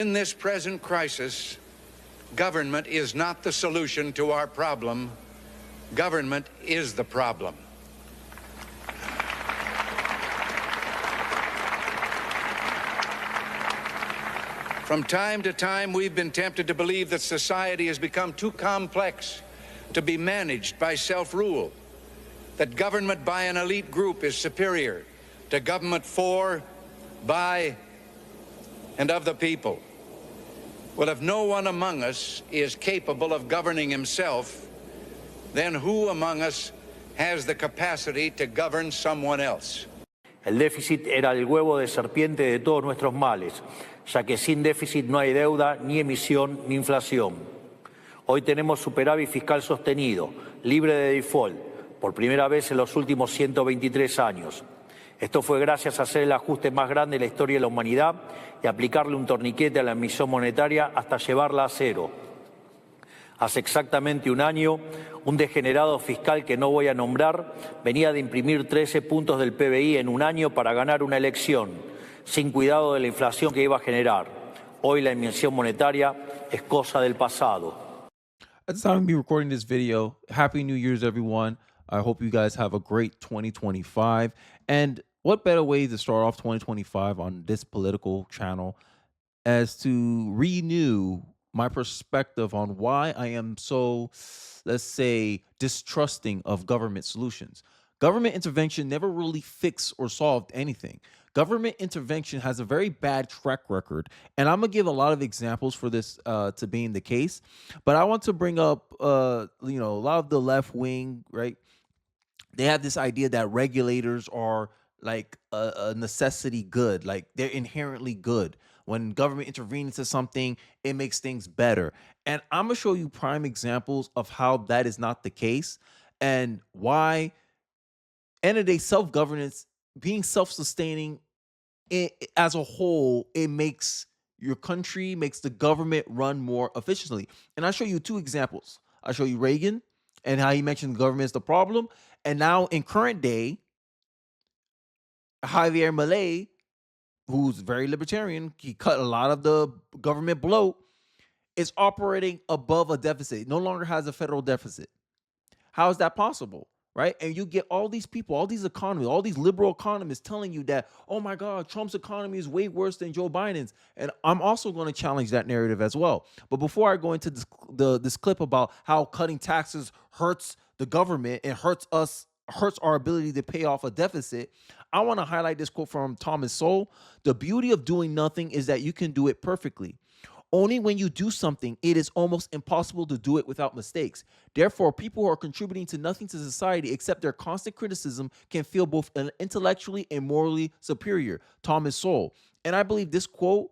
In this present crisis, government is not the solution to our problem. Government is the problem. From time to time, we've been tempted to believe that society has become too complex to be managed by self-rule, that government by an elite group is superior to government for, by, and of the people. Well, if no one among us is capable of governing himself, then who among us has the capacity to govern someone else? El déficit era el huevo de serpiente de todos nuestros males, ya que sin déficit no hay deuda, ni emisión, ni inflación. Hoy tenemos superávit fiscal sostenido, libre de default, por primera vez en los últimos 123 años. Esto fue gracias a hacer el ajuste más grande de la historia de la humanidad y aplicarle un torniquete a la emisión monetaria hasta llevarla a cero. Hace exactamente un año, un degenerado fiscal que no voy a nombrar venía de imprimir 13 puntos del PBI en un año para ganar una elección, sin cuidado de la inflación que iba a generar. Hoy la emisión monetaria es cosa del pasado. At the time of me recording this video, Happy New Year's, everyone. I hope you guys have a great 2025. And what better way to start off 2025 on this political channel as to renew my perspective on why I am so, let's say, distrusting of government solutions. Government intervention never really fixed or solved anything. Government intervention has a very bad track record, and I'm gonna give a lot of examples for this to being the case. But I want to bring up, a lot of the left wing, right? They have this idea that regulators are like a necessity good, like they're inherently good. When government intervenes into something, it makes things better. And I'm gonna show you prime examples of how that is not the case and why, end of the day, self-governance, being self-sustaining as a whole, it makes your country, makes the government run more efficiently. And I'll show you two examples. I'll show you Reagan and how he mentioned the government is the problem. And now in current day, Javier Milei, who's very libertarian, he cut a lot of the government bloat, is operating above a deficit, no longer has a federal deficit. How is that possible? Right? And you get all these people, all these economists, all these liberal economists telling you that, oh my God, Trump's economy is way worse than Joe Biden's. And I'm also going to challenge that narrative as well. But before I go into this clip about how cutting taxes hurts the government and hurts our ability to pay off a deficit, I want to highlight this quote from Thomas Sowell. The beauty of doing nothing is that you can do it perfectly. Only when you do something, it is almost impossible to do it without mistakes. Therefore, people who are contributing to nothing to society except their constant criticism can feel both intellectually and morally superior. Thomas Sowell. And I believe this quote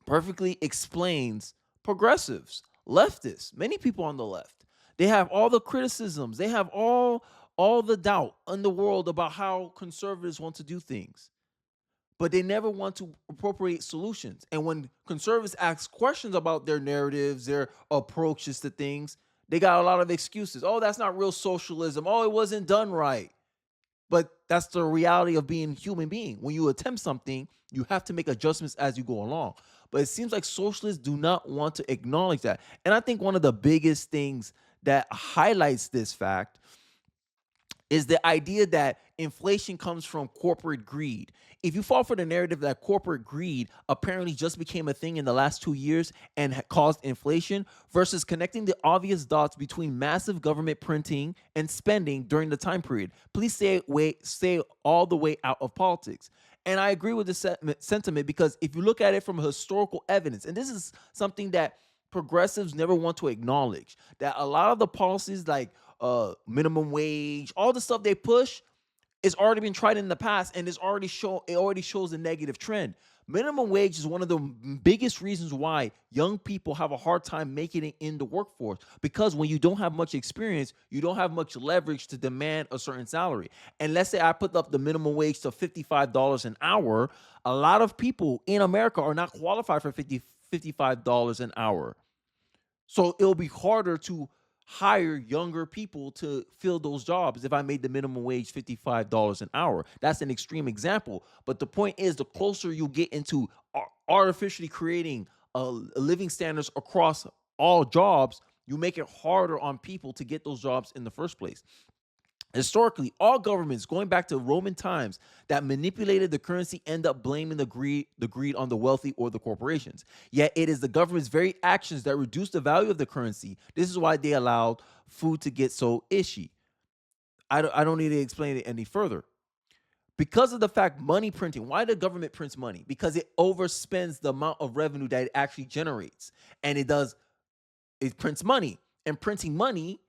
perfectly explains progressives, leftists, many people on the left. They have all the criticisms. They have all the doubt in the world about how conservatives want to do things. But they never want to appropriate solutions. And when conservatives ask questions about their narratives, their approaches to things, they got a lot of excuses. Oh, that's not real socialism. Oh, it wasn't done right. But that's the reality of being a human being. When you attempt something, you have to make adjustments as you go along. But it seems like socialists do not want to acknowledge that. And I think one of the biggest things that highlights this fact is the idea that inflation comes from corporate greed. If you fall for the narrative that corporate greed apparently just became a thing in the last 2 years and caused inflation versus connecting the obvious dots between massive government printing and spending during the time period, please stay all the way out of politics. And I agree with this sentiment because if you look at it from historical evidence, and this is something that progressives never want to acknowledge, that a lot of the policies like minimum wage, all the stuff they push is already been tried in the past and it already shows a negative trend. Minimum wage is one of the biggest reasons why young people have a hard time making it in the workforce, because when you don't have much experience, you don't have much leverage to demand a certain salary. And let's say I put up the minimum wage to $55 an hour, a lot of people in America are not qualified for $55 an hour. So it'll be harder to hire younger people to fill those jobs if I made the minimum wage $55 an hour. That's an extreme example. But the point is, the closer you get into artificially creating living standards across all jobs, you make it harder on people to get those jobs in the first place. Historically, all governments, going back to Roman times, that manipulated the currency end up blaming the greed on the wealthy or the corporations. Yet it is the government's very actions that reduce the value of the currency. This is why they allowed food to get so ishy. I don't need to explain it any further. Because of the fact money printing, why the government prints money? Because it overspends the amount of revenue that it actually generates. And it prints money. And printing money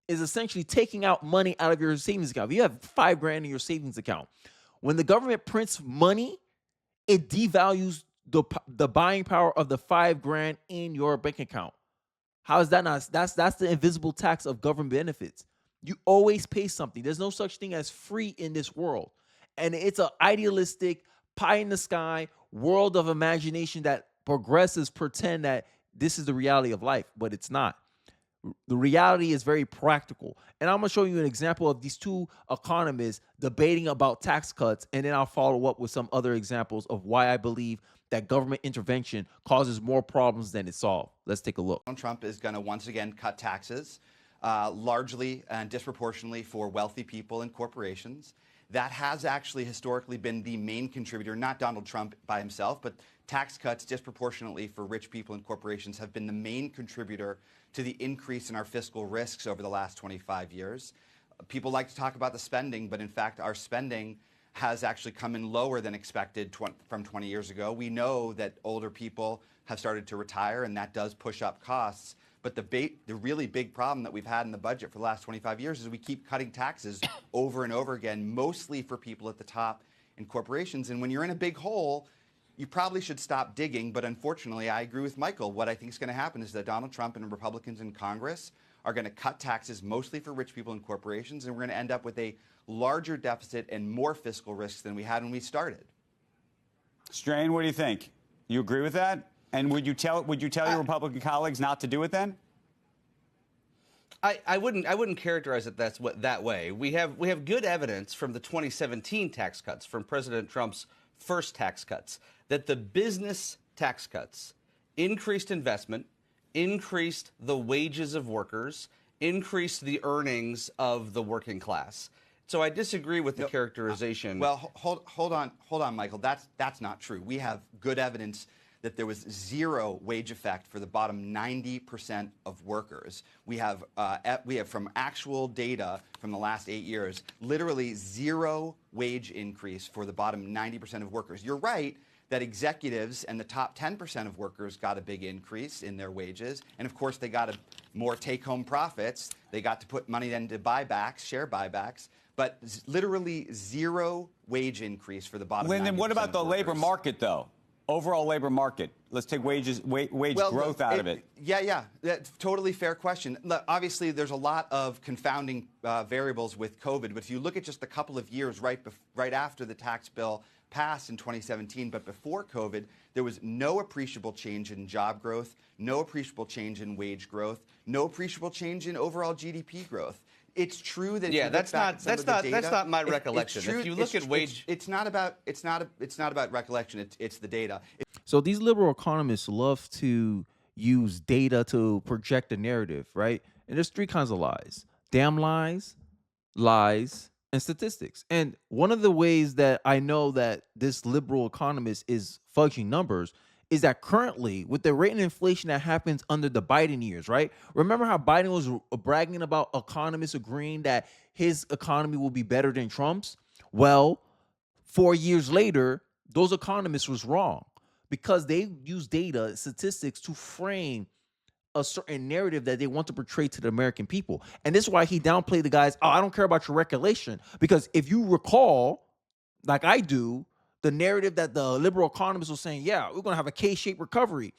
is essentially taking out money out of your savings account. If you have $5,000 in your savings account, when the government prints money, it devalues the buying power of the $5,000 in your bank account. How is that not? That's the invisible tax of government benefits. You always pay something. There's no such thing as free in this world, and it's an idealistic pie in the sky world of imagination that progressives pretend that this is the reality of life, but it's not. The reality is very practical. And I'm going to show you an example of these two economists debating about tax cuts. And then I'll follow up with some other examples of why I believe that government intervention causes more problems than it solves. Let's take a look. Donald Trump is going to once again cut taxes, largely and disproportionately for wealthy people and corporations. That has actually historically been the main contributor, not Donald Trump by himself, but tax cuts disproportionately for rich people and corporations have been the main contributor to the increase in our fiscal risks over the last 25 years. People like to talk about the spending, but in fact, our spending has actually come in lower than expected from 20 years ago. We know that older people have started to retire, and that does push up costs. But the really big problem that we've had in the budget for the last 25 years is we keep cutting taxes over and over again, mostly for people at the top and corporations. And when you're in a big hole, you probably should stop digging. But unfortunately, I agree with Michael. What I think is going to happen is that Donald Trump and Republicans in Congress are going to cut taxes mostly for rich people and corporations, and we're going to end up with a larger deficit and more fiscal risks than we had when we started. Strain, what do you think? You agree with that? And would you tell your Republican colleagues not to do it then? I wouldn't characterize it that way. We have good evidence from the 2017 tax cuts, from President Trump's first tax cuts, that the business tax cuts increased investment, increased the wages of workers, increased the earnings of the working class. So I disagree with the characterization. Well, hold on, Michael. That's not true. We have good evidence that there was zero wage effect for the bottom 90% of workers. We have from actual data from the last 8 years, literally zero wage increase for the bottom 90% of workers. You're right that executives and the top 10% of workers got a big increase in their wages. And of course, they got more take-home profits. They got to put money into buybacks, share buybacks. But literally zero wage increase for the bottom 90% Lyndon, what about the labor market, though? Overall labor market. Let's take wage growth out of it. Yeah. That's totally fair question. Look, obviously, there's a lot of confounding variables with COVID. But if you look at just a couple of years right after the tax bill passed in 2017, but before COVID, there was no appreciable change in job growth, no appreciable change in wage growth, no appreciable change in overall GDP growth. It's true that that's not my recollection. If you look at wage, it's not about recollection. It's the data. So these liberal economists love to use data to project a narrative, right? And there's three kinds of lies: damn lies, and statistics. And one of the ways that I know that this liberal economist is fudging numbers is that currently, with the rate of inflation that happens under the Biden years, right? Remember how Biden was bragging about economists agreeing that his economy will be better than Trump's? Well, 4 years later, those economists was wrong because they use data, statistics to frame a certain narrative that they want to portray to the American people. And this is why he downplayed the guys, I don't care about your recollection. Because if you recall, like I do, the narrative that the liberal economists were saying, yeah, we're going to have a K-shaped recovery.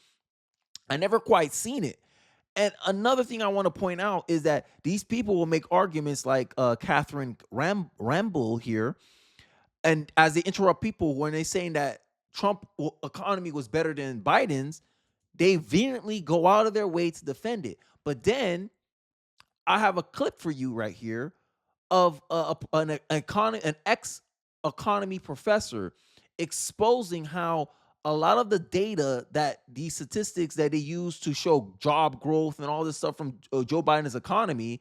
I never quite seen it. And another thing I want to point out is that these people will make arguments like Catherine Ramble here, and as they interrupt people when they're saying that Trump economy was better than Biden's, they vehemently go out of their way to defend it. But then I have a clip for you right here of an ex-economy professor exposing how a lot of the data that these statistics that they use to show job growth and all this stuff from Joe Biden's economy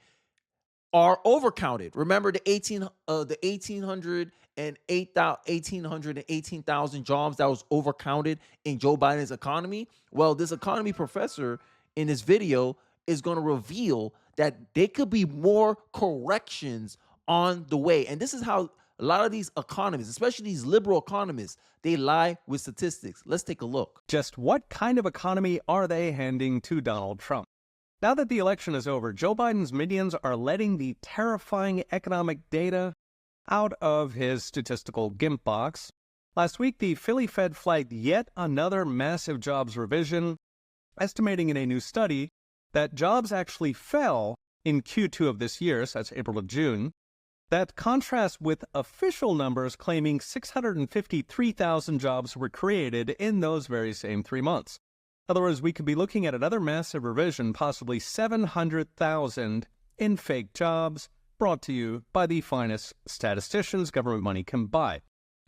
are overcounted. Remember the 1800 and 18,000 jobs that was overcounted in Joe Biden's economy? Well, this economy professor in this video is going to reveal that there could be more corrections on the way. And this is how a lot of these economists, especially these liberal economists, they lie with statistics. Let's take a look. Just what kind of economy are they handing to Donald Trump? Now that the election is over, Joe Biden's minions are letting the terrifying economic data out of his statistical GIMP box. Last week, the Philly Fed flagged yet another massive jobs revision, estimating in a new study that jobs actually fell in Q2 of this year, so that's April to June. That contrasts with official numbers claiming 653,000 jobs were created in those very same 3 months. In other words, we could be looking at another massive revision, possibly 700,000 in fake jobs, brought to you by the finest statisticians government money can buy.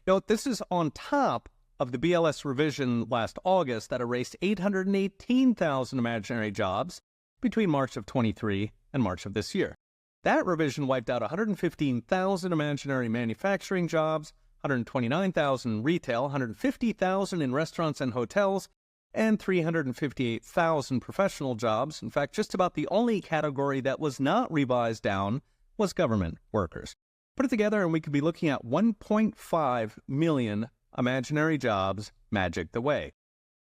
Note, this is on top of the BLS revision last August that erased 818,000 imaginary jobs between March of 23 and March of this year. That revision wiped out 115,000 imaginary manufacturing jobs, 129,000 retail, 150,000 in restaurants and hotels, and 358,000 professional jobs. In fact, just about the only category that was not revised down was government workers. Put it together and we could be looking at 1.5 million imaginary jobs magicked away.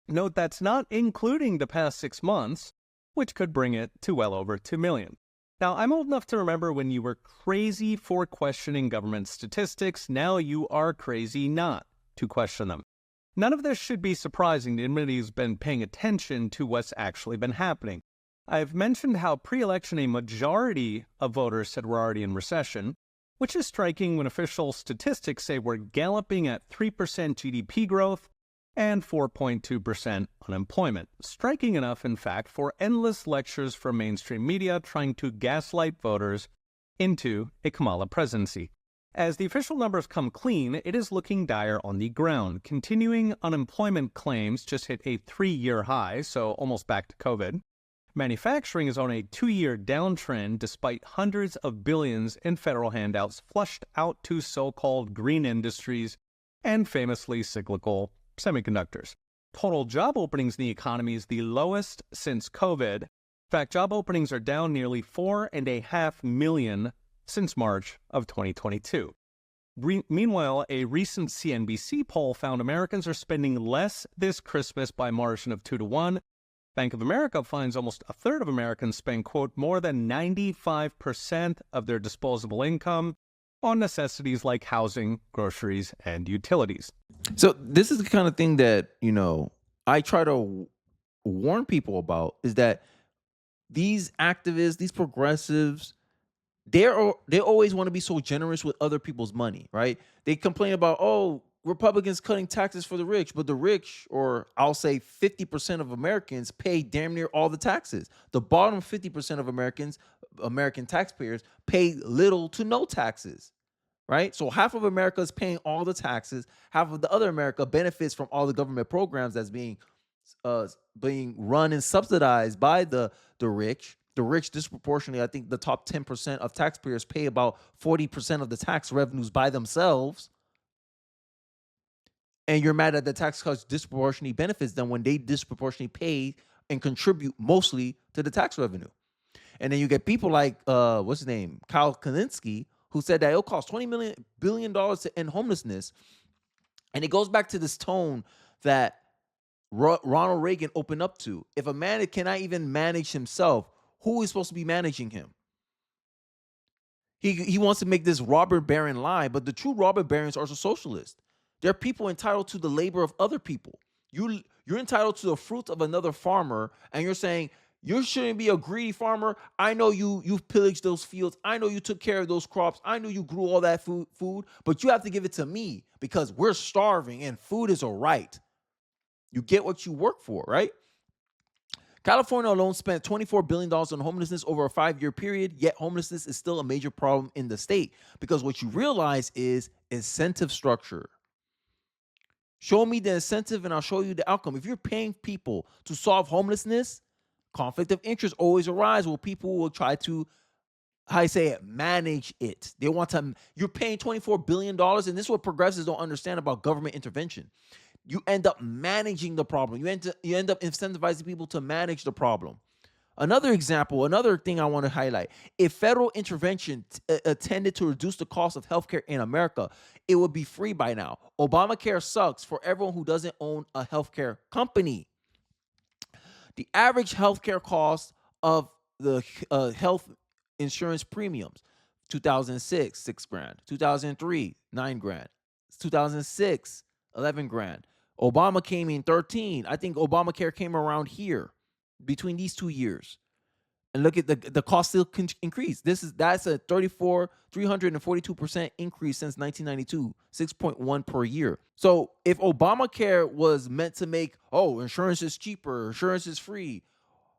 Note that's not including the past 6 months, which could bring it to well over 2 million. Now, I'm old enough to remember when you were crazy for questioning government statistics. Now you are crazy not to question them. None of this should be surprising to anybody who's been paying attention to what's actually been happening. I've mentioned how pre-election a majority of voters said we're already in recession, which is striking when official statistics say we're galloping at 3% GDP growth and 4.2% unemployment. Striking enough, in fact, for endless lectures from mainstream media trying to gaslight voters into a Kamala presidency. As the official numbers come clean, it is looking dire on the ground. Continuing unemployment claims just hit a 3-year high, so almost back to COVID. Manufacturing is on a 2-year downtrend despite hundreds of billions in federal handouts flushed out to so-called green industries and famously cyclical semiconductors. Total job openings in the economy is the lowest since COVID. In fact, job openings are down nearly 4.5 million since March of 2022. Meanwhile, a recent CNBC poll found Americans are spending less this Christmas by a margin of 2-1. Bank of America finds almost a third of Americans spend, quote, more than 95% of their disposable income on necessities like housing, groceries, and utilities. So this is the kind of thing that, I try to warn people about, is that these activists, these progressives, they always want to be so generous with other people's money, right? They complain about, Republicans cutting taxes for the rich, but the rich, or I'll say 50% of Americans, pay damn near all the taxes. The bottom 50% of American taxpayers, pay little to no taxes, right? So half of America is paying all the taxes. Half of the other America benefits from all the government programs that's being run and subsidized by the rich. The rich disproportionately, I think the top 10% of taxpayers pay about 40% of the tax revenues by themselves. And you're mad at the tax cuts disproportionately benefits them when they disproportionately pay and contribute mostly to the tax revenue. And then you get people like, what's his name? Kyle Kalinske, who said that it'll cost $20 billion to end homelessness. And it goes back to this tone that Ronald Reagan opened up to. If a man cannot even manage himself, who is supposed to be managing him? He wants to make this robber baron lie, but the true robber barons are socialists. They're people entitled to the labor of other people. You're entitled to the fruits of another farmer, and you're saying, you shouldn't be a greedy farmer. I know you've pillaged those fields. I know you took care of those crops. I know you grew all that food, but you have to give it to me because we're starving and food is a right. You get what you work for, right? California alone spent $24 billion on homelessness over a 5-year period, yet homelessness is still a major problem in the state because what you realize is incentive structure. Show me the incentive and I'll show you the outcome. If you're paying people to solve homelessness, conflict of interest always arises where people will try to, how I say it, manage it. They want to, you're paying $24 billion, and this is what progressives don't understand about government intervention. You end up managing the problem. You end up incentivizing people to manage the problem. Another example, another thing I want to highlight, if federal intervention tended to reduce the cost of healthcare in America, it would be free by now. Obamacare sucks for everyone who doesn't own a healthcare company. The average healthcare cost of the health insurance premiums, 2006, $6,000, 2003, $9,000, 2006, 11 grand. Obama came in 13. I think Obamacare came around here between these 2 years. And look at the cost still increase. That's a 342% increase since 1992, 6.1 per year. So if Obamacare was meant to make, insurance is cheaper, insurance is free,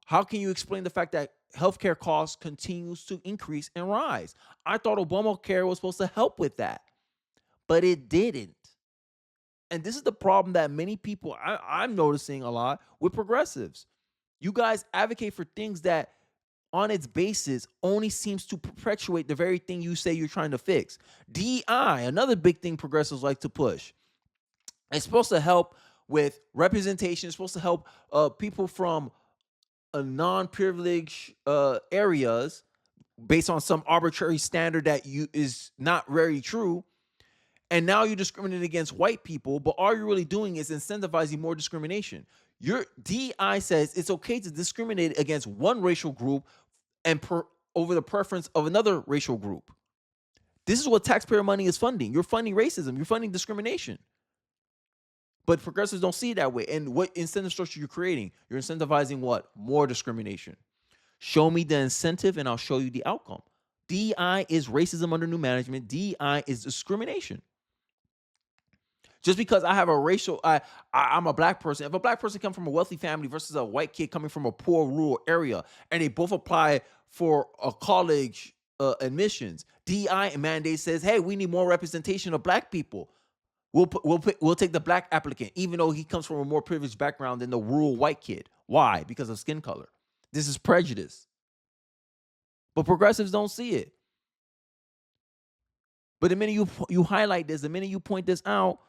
how can you explain the fact that healthcare costs continues to increase and rise? I thought Obamacare was supposed to help with that, but it didn't. And this is the problem that many people, I'm noticing a lot with progressives. You guys advocate for things that on its basis only seems to perpetuate the very thing you say you're trying to fix. DEI, another big thing progressives like to push. It's supposed to help with representation. It's supposed to help people from non-privileged areas based on some arbitrary standard that is not very true. And now you're discriminating against white people, but all you're really doing is incentivizing more discrimination. Your DEI says it's okay to discriminate against one racial group and over the preference of another racial group. This is what taxpayer money is funding. You're funding racism. You're funding discrimination. But progressives don't see it that way. And what incentive structure you're creating? You're incentivizing what? More discrimination. Show me the incentive and I'll show you the outcome. DEI is racism under new management. DEI is discrimination. Just because I have a racial, I'm a black person. If a black person comes from a wealthy family versus a white kid coming from a poor rural area, and they both apply for a college admissions, DEI mandate says, hey, we need more representation of black people. We'll take the black applicant, even though he comes from a more privileged background than the rural white kid. Why? Because of skin color. This is prejudice. But progressives don't see it. But the minute you highlight this, the minute you point this out,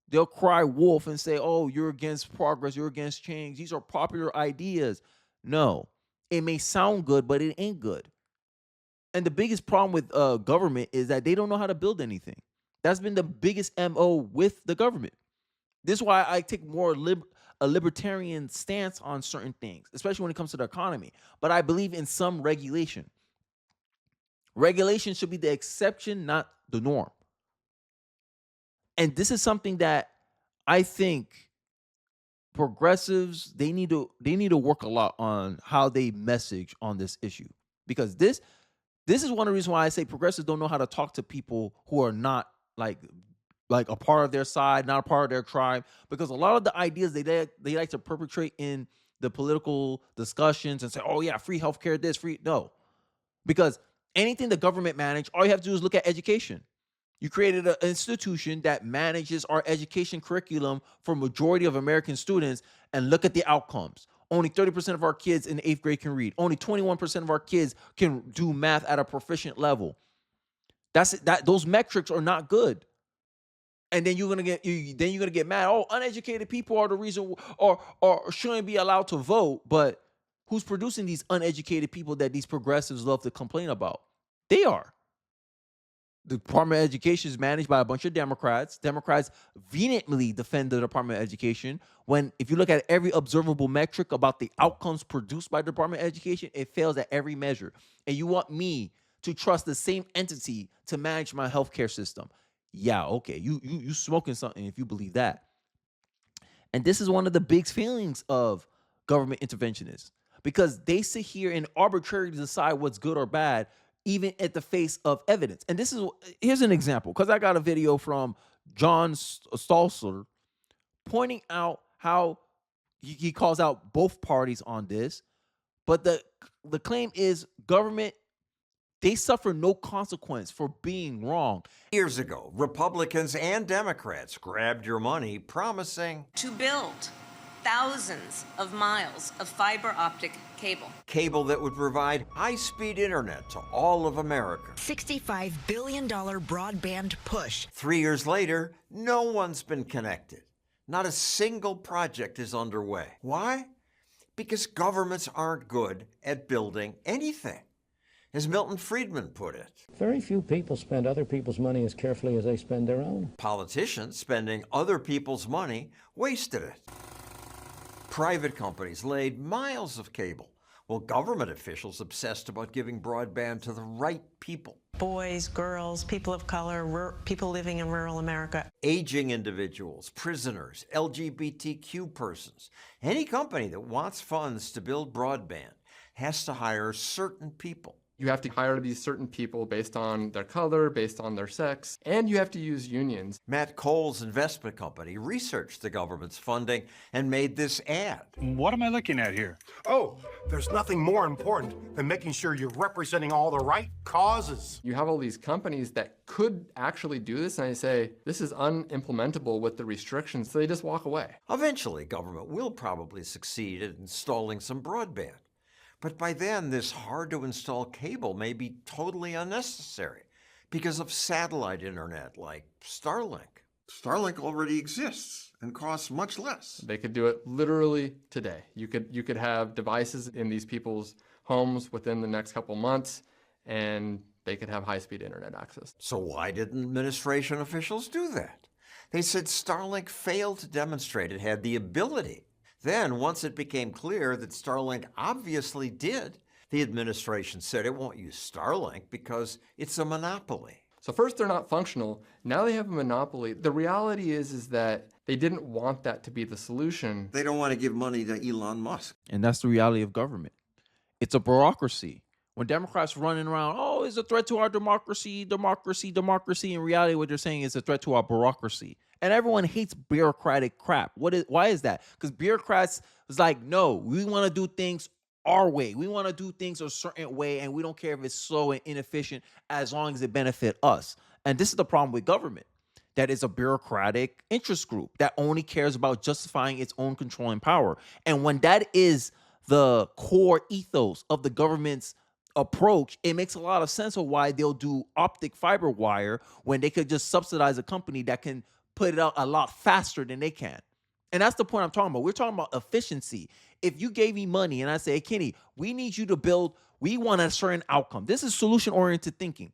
they'll cry wolf and say, oh, you're against progress, you're against change. These are popular ideas. No, it may sound good, but it ain't good. And the biggest problem with government is that they don't know how to build anything. That's been the biggest MO with the government. This is why I take more a libertarian stance on certain things, especially when it comes to the economy. But I believe in some regulation. Regulation should be the exception, not the norm. And this is something that I think progressives, they need to work a lot on how they message on this issue. Because this is one of the reasons why I say progressives don't know how to talk to people who are not like a part of their side, not a part of their tribe. Because a lot of the ideas they like to perpetrate in the political discussions and say, oh yeah, free healthcare, this, free. No. Because anything the government manage, all you have to do is look at education. You created an institution that manages our education curriculum for majority of American students, and look at the outcomes. Only 30% of our kids in the 8th grade can read. Only 21% of our kids can do math at a proficient level. Those metrics are not good. And then you're gonna get mad. Oh, uneducated people are the reason, or shouldn't be allowed to vote. But who's producing these uneducated people that these progressives love to complain about? They are. The Department of Education is managed by a bunch of Democrats. Democrats vehemently defend the Department of Education when, if you look at every observable metric about the outcomes produced by the Department of Education, it fails at every measure. And you want me to trust the same entity to manage my healthcare system? Yeah, okay, you smoking something if you believe that. And this is one of the big feelings of government interventionists, because they sit here and arbitrarily decide what's good or bad, even at the face of evidence. And here's an example, because I got a video from John Stalzer pointing out how he calls out both parties on this. But the claim is government, they suffer no consequence for being wrong. Years ago, Republicans and Democrats grabbed your money, promising to build thousands of miles of fiber optic cable that would provide high-speed internet to all of America. $65 billion broadband push. 3 years later, no one's been connected. Not a single project is underway. Why? Because governments aren't good at building anything. As Milton Friedman put it, very few people spend other people's money as carefully as they spend their own. Politicians spending other people's money wasted it. Private companies laid miles of cable, while government officials obsessed about giving broadband to the right people. Boys, girls, people of color, people living in rural America. Aging individuals, prisoners, LGBTQ persons. Any company that wants funds to build broadband has to hire certain people. You have to hire these certain people based on their color, based on their sex, and you have to use unions. Matt Cole's investment company researched the government's funding and made this ad. What am I looking at here? Oh, there's nothing more important than making sure you're representing all the right causes. You have all these companies that could actually do this, and I say, this is unimplementable with the restrictions, so they just walk away. Eventually, government will probably succeed at installing some broadband. But by then, this hard-to-install cable may be totally unnecessary because of satellite internet like Starlink. Starlink already exists and costs much less. They could do it literally today. You could have devices in these people's homes within the next couple months, and they could have high-speed internet access. So why didn't administration officials do that? They said Starlink failed to demonstrate it had the ability. Then, once it became clear that Starlink obviously did, the administration said it won't use Starlink because it's a monopoly. So first, they're not functional. Now they have a monopoly. The reality is that they didn't want that to be the solution. They don't want to give money to Elon Musk. And that's the reality of government. It's a bureaucracy. When Democrats running around, oh, it's a threat to our democracy, democracy, democracy. In reality, what they're saying is a threat to our bureaucracy. And everyone hates bureaucratic crap. Why is that? Because bureaucrats is like, no, we want to do things our way. We want to do things a certain way, and we don't care if it's slow and inefficient as long as it benefit us. And this is the problem with government. That is a bureaucratic interest group that only cares about justifying its own controlling power. And when that is the core ethos of the government's approach, it makes a lot of sense of why they'll do optic fiber wire when they could just subsidize a company that can put it out a lot faster than they can. And that's the point I'm talking about. We're talking about efficiency. If you gave me money and I say, hey, Kenny, we need you to build, we want a certain outcome. This is solution-oriented thinking.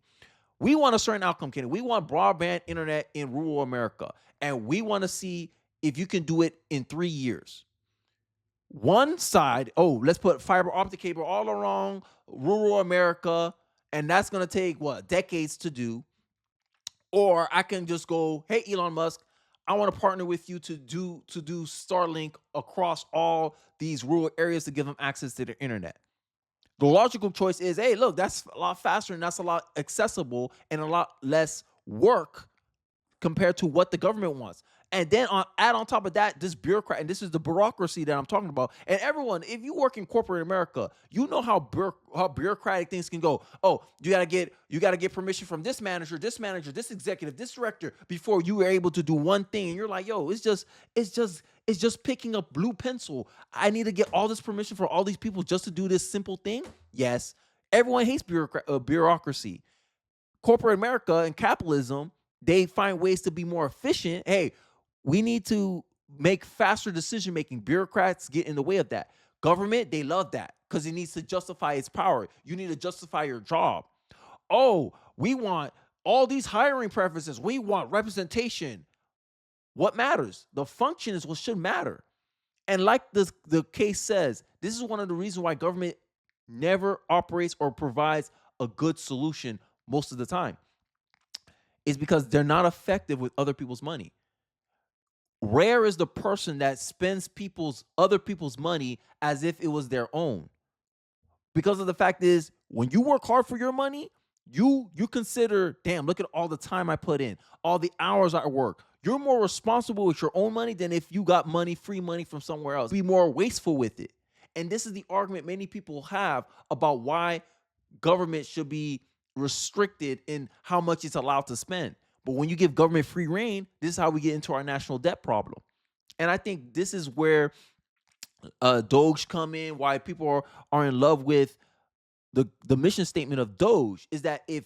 We want a certain outcome, Kenny. We want broadband internet in rural America. And we want to see if you can do it in 3 years. One side, oh, let's put fiber optic cable all around rural America, and that's going to take, decades to do. Or I can just go, hey, Elon Musk, I want to partner with you to do Starlink across all these rural areas to give them access to the internet. The logical choice is, hey, look, that's a lot faster and that's a lot accessible and a lot less work compared to what the government wants. And then add on top of that, this bureaucrat, and this is the bureaucracy that I'm talking about. And everyone, if you work in corporate America, you know how bureaucratic things can go. Oh, you gotta get permission from this manager, this executive, this director before you are able to do one thing. And you're like, yo, it's just picking up blue pencil. I need to get all this permission for all these people just to do this simple thing. Yes, everyone hates bureaucracy. Corporate America and capitalism, they find ways to be more efficient. Hey, we need to make faster decision-making. Bureaucrats get in the way of that. Government, they love that because it needs to justify its power. You need to justify your job. Oh, we want all these hiring preferences. We want representation. What matters? The function is what should matter. And like the case says, this is one of the reasons why government never operates or provides a good solution most of the time. Is because they're not effective with other people's money. Rare is the person that spends other people's money as if it was their own. Because of the fact is, when you work hard for your money, you consider, damn, look at all the time I put in, all the hours I work. You're more responsible with your own money than if you got free money from somewhere else. Be more wasteful with it. And this is the argument many people have about why government should be restricted in how much it's allowed to spend. But when you give government free reign, this is how we get into our national debt problem. And I think this is where Doge come in, why people are in love with the mission statement of Doge, is that if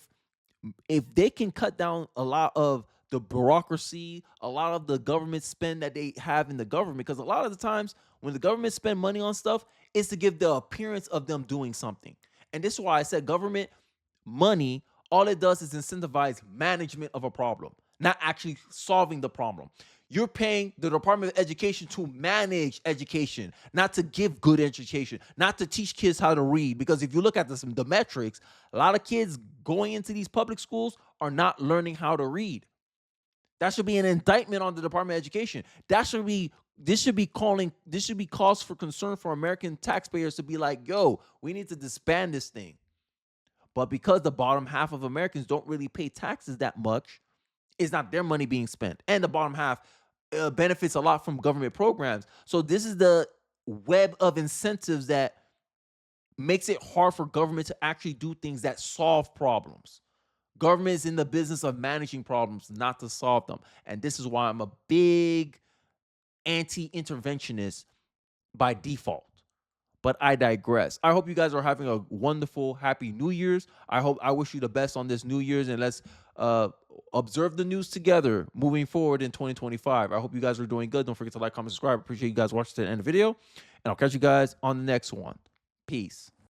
they can cut down a lot of the bureaucracy, a lot of the government spend that they have in the government, because a lot of the times when the government spend money on stuff, it's to give the appearance of them doing something. And this is why I said government money, all it does is incentivize management of a problem, not actually solving the problem. You're paying the Department of Education to manage education, not to give good education, not to teach kids how to read. Because if you look at the metrics, a lot of kids going into these public schools are not learning how to read. That should be an indictment on the Department of Education. This should be cause for concern for American taxpayers to be like, yo, we need to disband this thing. But because the bottom half of Americans don't really pay taxes that much, it's not their money being spent. And the bottom half benefits a lot from government programs. So this is the web of incentives that makes it hard for government to actually do things that solve problems. Government is in the business of managing problems, not to solve them. And this is why I'm a big anti-interventionist by default. But I digress. I hope you guys are having a wonderful, happy New Year's. I wish you the best on this New Year's, and let's observe the news together moving forward in 2025. I hope you guys are doing good. Don't forget to like, comment, subscribe. Appreciate you guys watching to the end of the video, and I'll catch you guys on the next one. Peace.